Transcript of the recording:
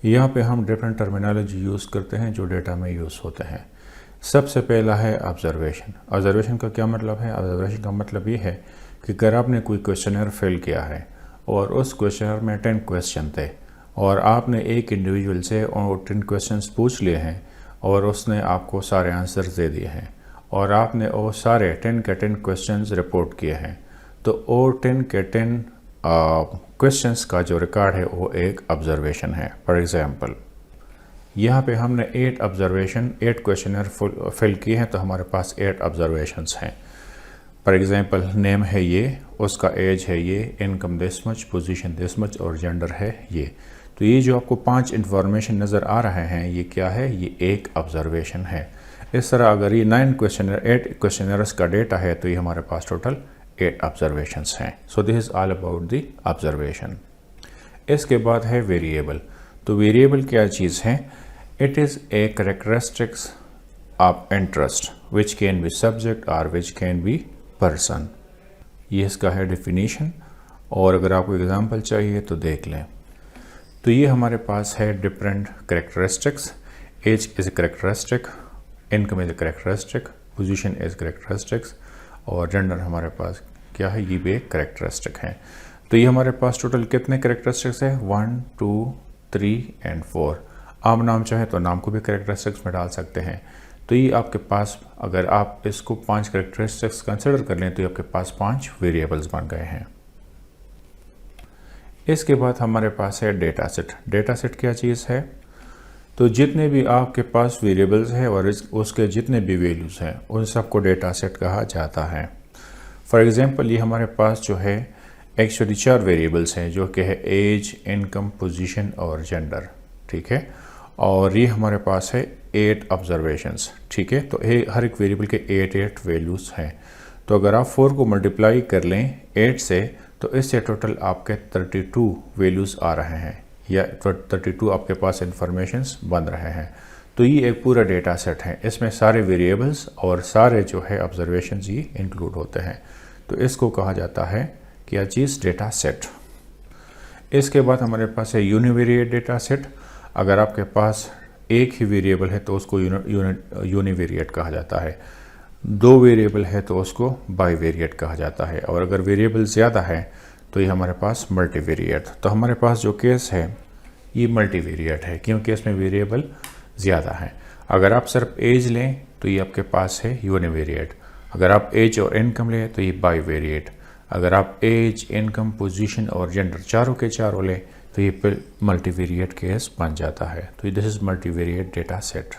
यहाँ पे हम डिफरेंट टर्मिनोलॉजी यूज़ करते हैं जो डेटा में यूज़ होते हैं। सबसे पहला है ऑब्जर्वेशन। ऑब्जर्वेशन का क्या मतलब है? ऑब्जर्वेशन का मतलब ये है कि अगर आपने कोई क्वेश्चनर फिल किया है और उस क्वेश्चनर में 10 क्वेश्चन थे और आपने एक इंडिविजुअल से और 10 क्वेश्चंस पूछ लिए हैं और उसने आपको सारे आंसर्स दे दिए हैं और आपने वो सारे 10 के 10 क्वेश्चंस रिपोर्ट किए हैं, तो वो 10 के 10 क्वेश्चंस का जो रिकॉर्ड है वो एक ऑब्जर्वेशन है। फॉर एग्जांपल यहाँ पे हमने 8 क्वेश्चनर फिल किए हैं, तो हमारे पास 8 ऑब्जर्वेशंस हैं। फॉर एग्जांपल नेम है ये, उसका एज है ये, income this much, position this much और जेंडर है ये। तो ये जो आपको 5 इंफॉर्मेशन नज़र आ रहे हैं ये क्या है? ये एक ऑब्जर्वेशन है। इस तरह अगर ये 8 क्वेश्चनर्स का डेटा है तो ये हमारे पास टोटल 8 ऑब्जर्वेशंस हैं। So this is all about the observation. इसके बाद है वेरिएबल। तो वेरिएबल क्या चीज़ है? It is a characteristics of interest which can be subject और विच कैन बी पर्सन। ये इसका है डेफिनेशन, और अगर आपको एग्जांपल चाहिए तो देख लें। तो ये हमारे पास है different characteristics. Age is a characteristic, income is a characteristic, position is characteristics और जेंडर हमारे पास क्या है? ये भी एक कैरेक्टरिस्टिक है। तो ये हमारे पास टोटल कितने कैरेक्टरिस्टिक्स है? 1, 2, 3 एंड 4। आप नाम चाहे तो नाम को भी कैरेक्टरिस्टिक्स में डाल सकते हैं। तो ये आपके पास, अगर आप इसको 5 कैरेक्टरिस्टिक्स कंसिडर कर लें तो ये आपके पास 5 वेरिएबल्स बन गए हैं। इसके बाद हमारे पास है डेटा सेट। डेटा सेट क्या चीज़ है? तो जितने भी आपके पास वेरिएबल्स हैं और उसके जितने भी वैल्यूज़ हैं उन सबको डेटा सेट कहा जाता है। फॉर एग्जांपल ये हमारे पास जो है एक्चुअली 4 वेरिएबल्स हैं जो कि है एज, इनकम, पोजीशन और जेंडर, ठीक है। और ये हमारे पास है 8 ऑब्जर्वेशंस, ठीक है। तो हर एक वेरिएबल के 8 वैल्यूज़ हैं। तो अगर आप 4 को मल्टीप्लाई कर लें 8 से तो इससे टोटल आपके 32 वैल्यूज़ आ रहे हैं या 32 आपके पास इंफॉर्मेशंस बन रहे हैं। तो ये एक पूरा डेटा सेट है, इसमें सारे वेरिएबल्स और सारे जो है ऑब्जर्वेशंस ये इंक्लूड होते हैं। तो इसको कहा जाता है क्या चीज़? Data set. इसके बाद हमारे पास है यूनिवेरिएट डेटा सेट। अगर आपके पास एक ही वेरिएबल है तो उसको यूनिवेरिएट कहा जाता है, 2 वेरिएबल है तो उसको बाईवेरिएट कहा जाता है, और अगर वेरिएबल ज़्यादा है तो ये हमारे पास मल्टीवेरिएट। तो हमारे पास जो केस है ये मल्टीवेरिएट है क्योंकि इसमें वेरिएबल ज़्यादा है। अगर आप सिर्फ एज लें तो ये आपके पास है यूनिवेरिएट। अगर आप एज और इनकम लें तो ये बाईवेरिएट। अगर आप एज, इनकम, पोजीशन और जेंडर चारों के चारों लें तो ये मल्टीवेरिएट केस बन जाता है। तो this is multivariate data set.